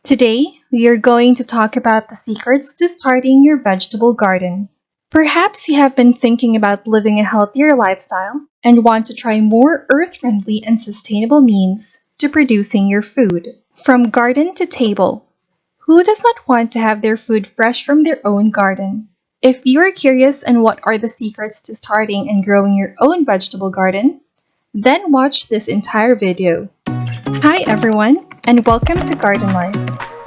Today, we are going to talk about the secrets to starting your vegetable garden. Perhaps you have been thinking about living a healthier lifestyle and want to try more earth-friendly and sustainable means to producing your food. From garden to table, who does not want to have their food fresh from their own garden? If you're curious on what are the secrets to starting and growing your own vegetable garden, then watch this entire video. Hi everyone, and welcome to Garden Life,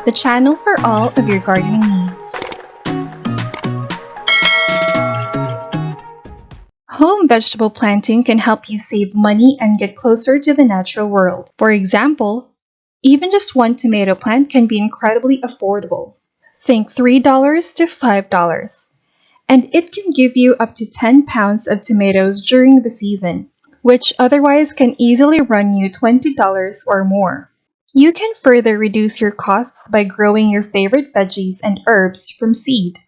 the channel for all of your gardening needs. Home vegetable planting can help you save money and get closer to the natural world. For example, even just one tomato plant can be incredibly affordable. Think $3 to $5. And it can give you up to 10 pounds of tomatoes during the season, which otherwise can easily run you $20 or more. You can further reduce your costs by growing your favorite veggies and herbs from seed,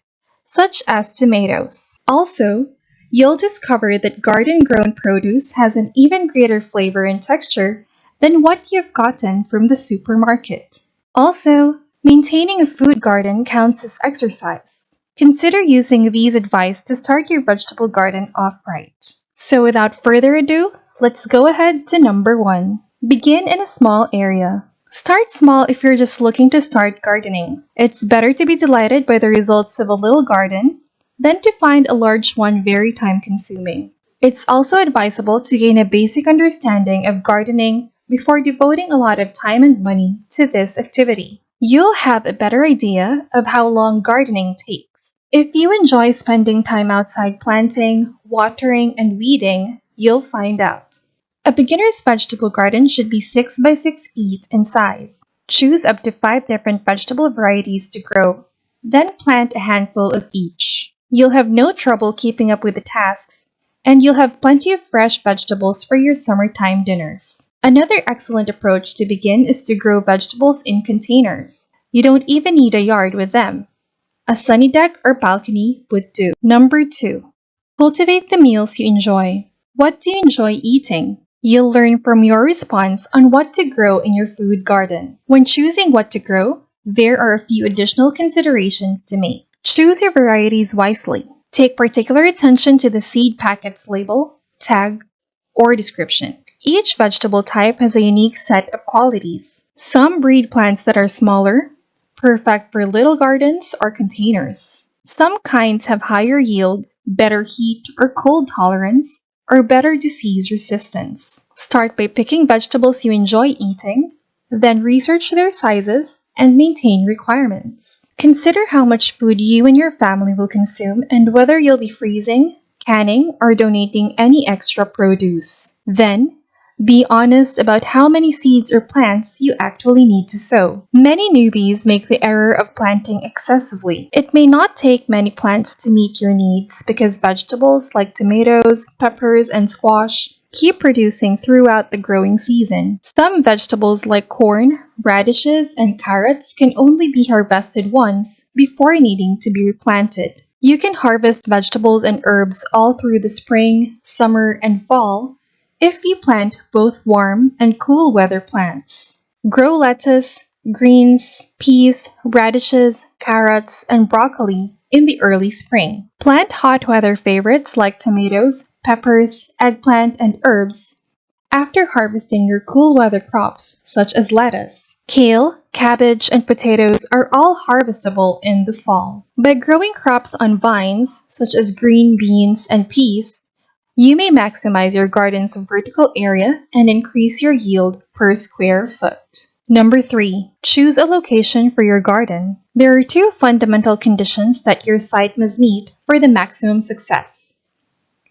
such as tomatoes. Also, you'll discover that garden-grown produce has an even greater flavor and texture than what you've gotten from the supermarket. Also, maintaining a food garden counts as exercise. Consider using these advice to start your vegetable garden off right. So without further ado, let's go ahead to number 1. Begin in a small area. Start small if you're just looking to start gardening. It's better to be delighted by the results of a little garden than to find a large one very time-consuming. It's also advisable to gain a basic understanding of gardening before devoting a lot of time and money to this activity. You'll have a better idea of how long gardening takes. If you enjoy spending time outside planting, watering, and weeding, you'll find out. A beginner's vegetable garden should be 6 by 6 feet in size. Choose up to 5 different vegetable varieties to grow, then plant a handful of each. You'll have no trouble keeping up with the tasks, and you'll have plenty of fresh vegetables for your summertime dinners. Another excellent approach to begin is to grow vegetables in containers. You don't even need a yard with them. A sunny deck or balcony would do. Number 2. Cultivate the meals you enjoy. What do you enjoy eating? You'll learn from your response on what to grow in your food garden. When choosing what to grow, there are a few additional considerations to make. Choose your varieties wisely. Take particular attention to the seed packet's label, tag, or description. Each vegetable type has a unique set of qualities. Some breed plants that are smaller, perfect for little gardens or containers. Some kinds have higher yield, better heat or cold tolerance, or better disease resistance. Start by picking vegetables you enjoy eating, then research their sizes and maintain requirements. Consider how much food you and your family will consume and whether you'll be freezing, canning, or donating any extra produce. Then, be honest about how many seeds or plants you actually need to sow. Many newbies make the error of planting excessively. It may not take many plants to meet your needs because vegetables like tomatoes, peppers, and squash keep producing throughout the growing season. Some vegetables like corn, radishes, and carrots can only be harvested once before needing to be replanted. You can harvest vegetables and herbs all through the spring, summer, and fall if you plant both warm and cool weather plants. Grow lettuce, greens, peas, radishes, carrots, and broccoli in the early spring. Plant hot weather favorites like tomatoes, peppers, eggplant, and herbs after harvesting your cool weather crops such as lettuce. Kale, cabbage, and potatoes are all harvestable in the fall. By growing crops on vines such as green beans and peas, you may maximize your garden's vertical area and increase your yield per square foot. Number 3. Choose a location for your garden. There are 2 fundamental conditions that your site must meet for the maximum success: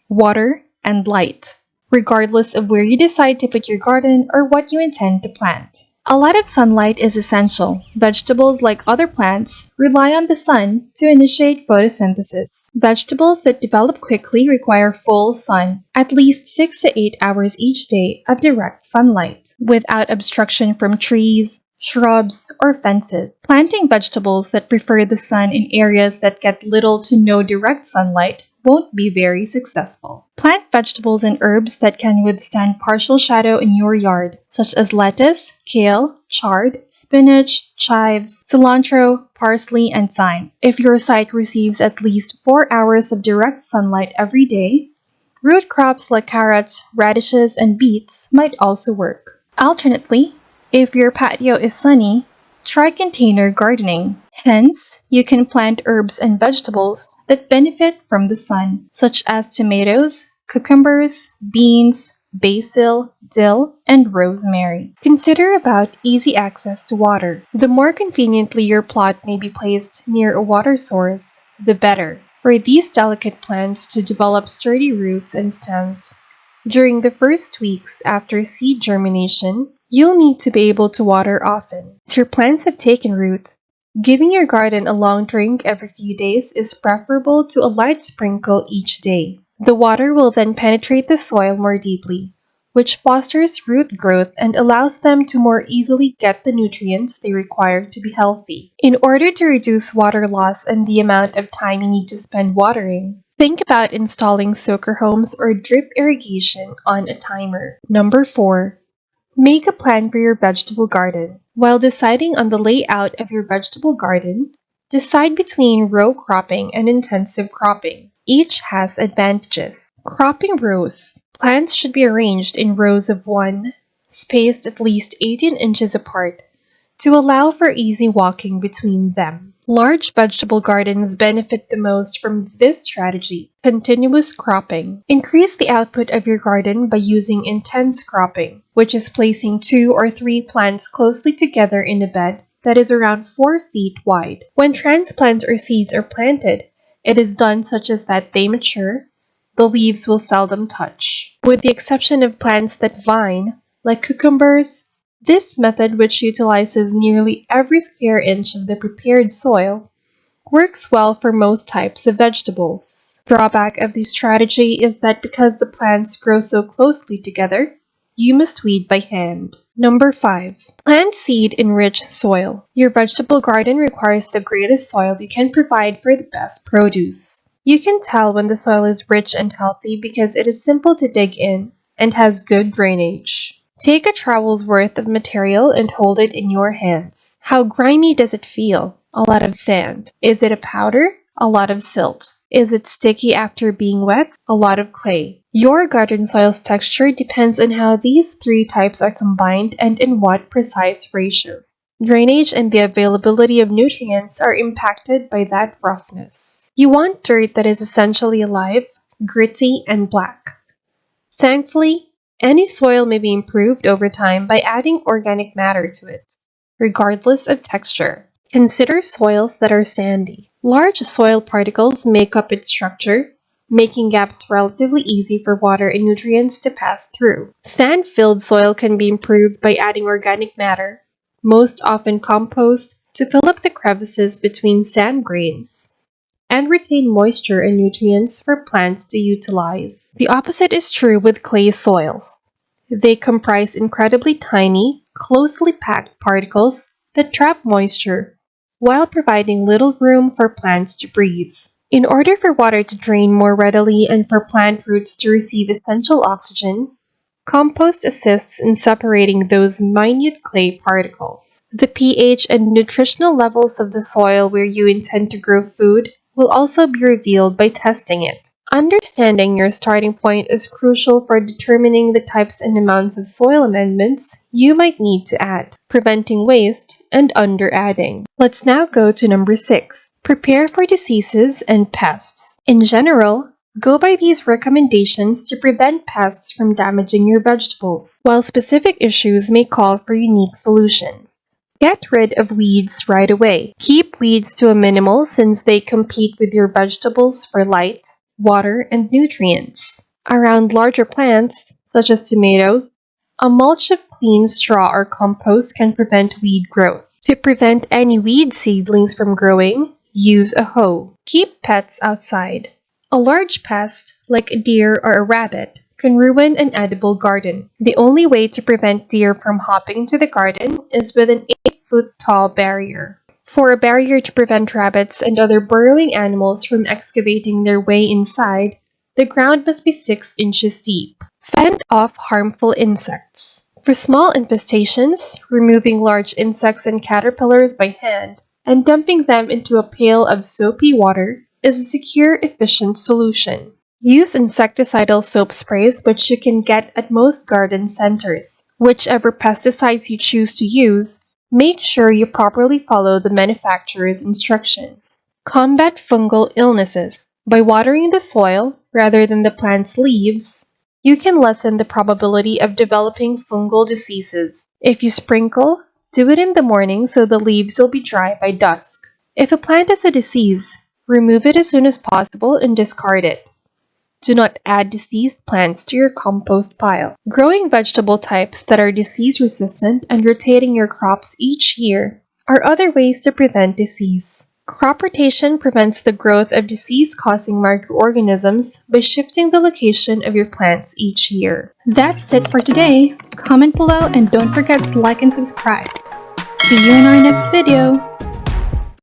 water and light, regardless of where you decide to put your garden or what you intend to plant. A lot of sunlight is essential. Vegetables, like other plants, rely on the sun to initiate photosynthesis. Vegetables that develop quickly require full sun, at least 6 to 8 hours each day of direct sunlight, without obstruction from trees, shrubs, or fences. Planting vegetables that prefer the sun in areas that get little to no direct sunlight won't be very successful. Plant vegetables and herbs that can withstand partial shadow in your yard, such as lettuce, kale, chard, spinach, chives, cilantro, parsley, and thyme. If your site receives at least 4 hours of direct sunlight every day, root crops like carrots, radishes, and beets might also work. Alternately, if your patio is sunny, try container gardening. Hence, you can plant herbs and vegetables that benefit from the sun, such as tomatoes, cucumbers, beans, basil, dill, and rosemary. Consider about easy access to water. The more conveniently your plot may be placed near a water source, the better. For these delicate plants to develop sturdy roots and stems, during the first weeks after seed germination, you'll need to be able to water often. As your plants have taken root, giving your garden a long drink every few days is preferable to a light sprinkle each day. The water will then penetrate the soil more deeply, which fosters root growth and allows them to more easily get the nutrients they require to be healthy. In order to reduce water loss and the amount of time you need to spend watering, think about installing soaker homes or drip irrigation on a timer. Number 4. Make a plan for your vegetable garden. While deciding on the layout of your vegetable garden, decide between row cropping and intensive cropping. Each has advantages. Cropping rows. Plants should be arranged in rows of 1, spaced at least 18 inches apart, to allow for easy walking between them. Large vegetable gardens benefit the most from this strategy. Continuous cropping. Increase the output of your garden by using intense cropping, which is placing 2 or 3 plants closely together in a bed that is around 4 feet wide. When transplants or seeds are planted, it is done such as that they mature. The leaves will seldom touch. With the exception of plants that vine, like cucumbers, this method, which utilizes nearly every square inch of the prepared soil, works well for most types of vegetables. The drawback of this strategy is that because the plants grow so closely together, you must weed by hand. Number 5. Plant seed-enriched soil. Your vegetable garden requires the greatest soil you can provide for the best produce. You can tell when the soil is rich and healthy because it is simple to dig in and has good drainage. Take a trowel's worth of material and hold it in your hands. How grimy does it feel? A lot of sand. Is it a powder? A lot of silt. Is it sticky after being wet? A lot of clay. Your garden soil's texture depends on how these 3 types are combined and in what precise ratios. Drainage and the availability of nutrients are impacted by that roughness. You want dirt that is essentially alive, gritty, and black. Thankfully, any soil may be improved over time by adding organic matter to it, regardless of texture. Consider soils that are sandy. Large soil particles make up its structure, making gaps relatively easy for water and nutrients to pass through. Sand-filled soil can be improved by adding organic matter, most often compost, to fill up the crevices between sand grains and retain moisture and nutrients for plants to utilize. The opposite is true with clay soils. They comprise incredibly tiny, closely packed particles that trap moisture while providing little room for plants to breathe. In order for water to drain more readily and for plant roots to receive essential oxygen, compost assists in separating those minute clay particles. The pH and nutritional levels of the soil where you intend to grow food will also be revealed by testing it. Understanding your starting point is crucial for determining the types and amounts of soil amendments you might need to add, preventing waste and under-adding. Let's now go to number 6. Prepare for diseases and pests. In general, go by these recommendations to prevent pests from damaging your vegetables, while specific issues may call for unique solutions. Get rid of weeds right away. Keep weeds to a minimal since they compete with your vegetables for light, water, and nutrients. Around larger plants, such as tomatoes, a mulch of clean straw or compost can prevent weed growth. To prevent any weed seedlings from growing, use a hoe. Keep pets outside. A large pest, like a deer or a rabbit, can ruin an edible garden. The only way to prevent deer from hopping into the garden is with an 8-foot tall barrier. For a barrier to prevent rabbits and other burrowing animals from excavating their way inside, the ground must be 6 inches deep. Fend off harmful insects. For small infestations, removing large insects and caterpillars by hand and dumping them into a pail of soapy water is a secure, efficient solution. Use insecticidal soap sprays, which you can get at most garden centers. Whichever pesticides you choose to use, make sure you properly follow the manufacturer's instructions. Combat fungal illnesses. By watering the soil rather than the plant's leaves, you can lessen the probability of developing fungal diseases. If you sprinkle, do it in the morning so the leaves will be dry by dusk. If a plant has a disease, remove it as soon as possible and discard it. Do not add diseased plants to your compost pile. Growing vegetable types that are disease resistant and rotating your crops each year are other ways to prevent disease. Crop rotation prevents the growth of disease-causing microorganisms by shifting the location of your plants each year. That's it for today. Comment below and don't forget to like and subscribe. See you in our next video.